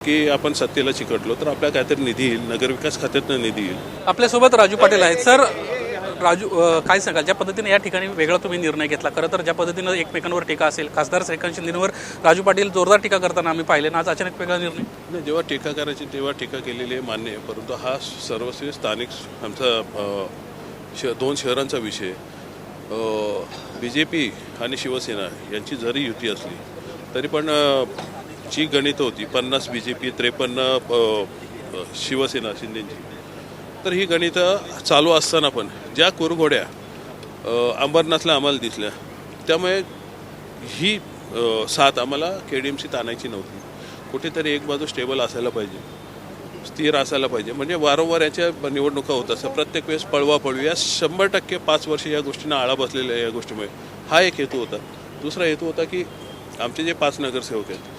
की आपण सत्तेला चिकटलो तर आपल्या काहीतरी निधी येईल, नगरविकास खात्यातनं निधी येईल. आपल्यासोबत राजू पाटील आहेत. सर राजू, काय सांगाल ज्या पद्धतीने या ठिकाणी वेगळा तुम्ही निर्णय घेतला? खरं तर ज्या पद्धतीनं एकमेकांवर टीका असेल, खासदार श्रीकांत शिंदेवर राजू पाटील जोरदार टीका करताना आम्ही पाहिले ना, आज अचानक वेगळा निर्णय. नाही, जेव्हा टीका करायची तेव्हा टीका केलेली आहे, मान्य आहे. परंतु हा सर्वस्वी स्थानिक आमचा दोन शहरांचा विषय. BJP आणि शिवसेना यांची जरी युती असली तरी पण जी गणितं होती 50 BJP 53 शिवसेना शिंदेची, तर ही गणितं चालू असताना पण ज्या कुरघोड्या अंबरनाथला आम्हाला दिसल्या, त्यामुळे ही साथ आम्हाला KDMC ताणायची नव्हती. कुठेतरी एक बाजू स्टेबल असायला पाहिजे, स्थिर असायला पाहिजे. म्हणजे वारंवार याच्या निवडणुका होत असतात, प्रत्येक वेळेस पळवापळवी या 100% 5 वर्ष या गोष्टींना आळा बसलेल्या या गोष्टीमुळे हा एक हेतू होता. दुसरा हेतू होता की आमचे जे 5 नगरसेवक आहेत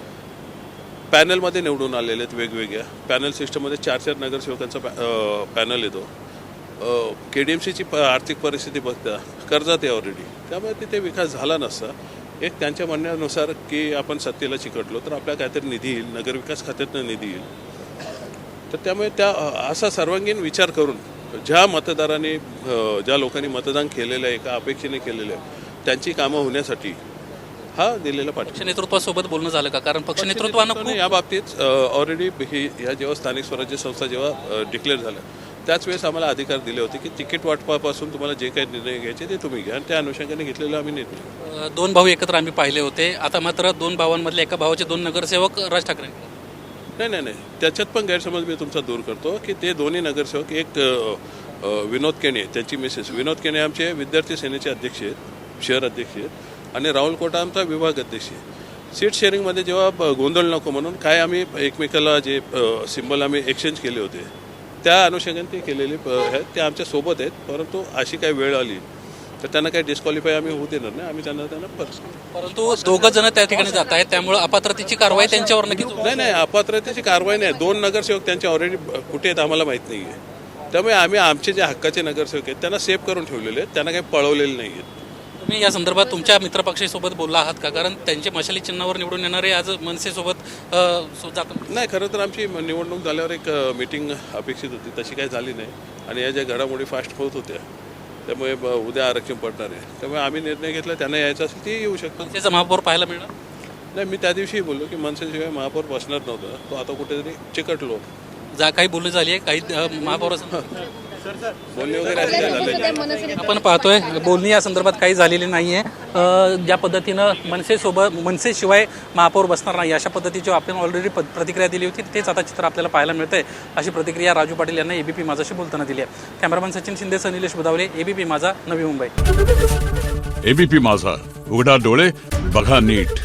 पॅनलमध्ये निवडून आलेले आहेत, वेगवेगळ्या पॅनल सिस्टममध्ये 4 नगरसेवकांचा पॅनल येतो. KDMCची आर्थिक परिस्थिती बघता कर्जात आहे ऑलरेडी, त्यामुळे तिथे विकास झाला नसता. एक त्यांच्या म्हणण्यानुसार की आपण सत्तेला चिकटलो तर आपल्या काहीतरी निधी येईल, नगरविकास खात्यातनं निधी येईल. तर त्यामुळे असा सर्वांगीण विचार करून ज्या मतदारांनी ज्या लोकांनी मतदान केलेलं आहे, एका अपेक्षेने केलेलं आहे, त्यांची कामं होण्यासाठी हा दिलेला पाठिंबा. पक्ष नेतृत्वासोबत बोलणं झालं का? कारण पक्ष नेतृत्वानं या बाबतीत ऑलरेडी ह्या जेव्हा स्थानिक स्वराज्य संस्था जेव्हा डिक्लेअर झाल्या त्याच वेळेस आम्हाला अधिकार दिले होते की तिकीट वाटपापासून तुम्हाला जे काही निर्णय घ्यायचे ते तुम्ही घ्या, आणि त्या अनुषंगाने घेतलेला आम्ही निर्णय. 2 भाऊ एकत्र आम्ही पाहिले होते. आता मात्र 2 भावांमधले एका भावाचे 2 नगरसेवक राज ठाकरे. नाही, त्याच्यात पण गैरसमज मी तुमचा दूर करतो की ते दोन्ही नगरसेवक, एक विनोद केणे त्यांची मिसेस, विनोद केणे आमचे विद्यार्थी सेनेचे अध्यक्ष आहेत, शहर अध्यक्ष आहेत, आणि राहुल कोटा आमचा विभाग अध्यक्ष आहे. सीट शेअरिंगमध्ये जेव्हा गोंधळ नको म्हणून काय आम्ही एकमेकाला जे सिम्बल आम्ही एक्सचेंज केले होते त्या अनुषंगाने ते केलेले आहेत, ते आमच्या सोबत आहेत. परंतु अशी काही वेळ आली तर त्यांना काही डिस्क्वालिफाय आम्ही होऊ देणार नाही, आम्ही त्यांना परंतु 2 जण त्या ठिकाणी जात आहेत, त्यामुळे अपात्रतेची कारवाई त्यांच्यावर नक्कीच. नाही, अपात्रतेची कारवाई नाही. 2 नगरसेवक त्यांचे ऑलरेडी कुठे आहेत आम्हाला माहीत नाही आहे. त्यामुळे आम्ही आमचे जे हक्काचे नगरसेवक आहेत त्यांना सेव्ह करून ठेवलेले आहेत, त्यांना काही पळवलेले नाही आहेत. तुम्ही या संदर्भात तुमच्या मित्रपक्षासोबत बोलला आहात का? कारण त्यांचे मशाली चिन्हावर निवडून येणारे आज मनसेसोबत जातात. नाही, खरं तर आमची निवडणूक झाल्यावर एक मीटिंग अपेक्षित होती, तशी काही झाली नाही. आणि या ज्या घडामोडी फास्ट होत होत्या त्यामुळे उद्या आरक्षण पडणार आहे, त्यामुळे आम्ही निर्णय घेतला त्यांना यायचं असेल ते येऊ शकतात. मनसेचा महापौर पाहायला मिळणार नाही, मी त्या दिवशी बोललो की मनसेशिवाय महापौर बसणार नव्हता, तो आता कुठेतरी चिकटलो. काही बोलणी झाली आहे, काही महापौर बोलणी वगैरे असे काय झाले आपण पाहतोय. बोलणी या संदर्भात काही झालेली नाहीये. ज्या पद्धतीनं मनसेशिवाय महापौर बसणार नाही अशा पद्धतीची आपण ऑलरेडी प्रतिक्रिया दिली होती, तेच आता चित्र आपल्याला पाहायला मिळतंय. अशी प्रतिक्रिया राजू पाटील यांना ABP माझाशी बोलताना दिली आहे. कॅमेरामॅन सचिन शिंदेसह निलेश बुधावले, ABP माझा, नवी मुंबई. ABP माझा, उघडा डोळे बघा नीट.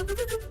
Thank you.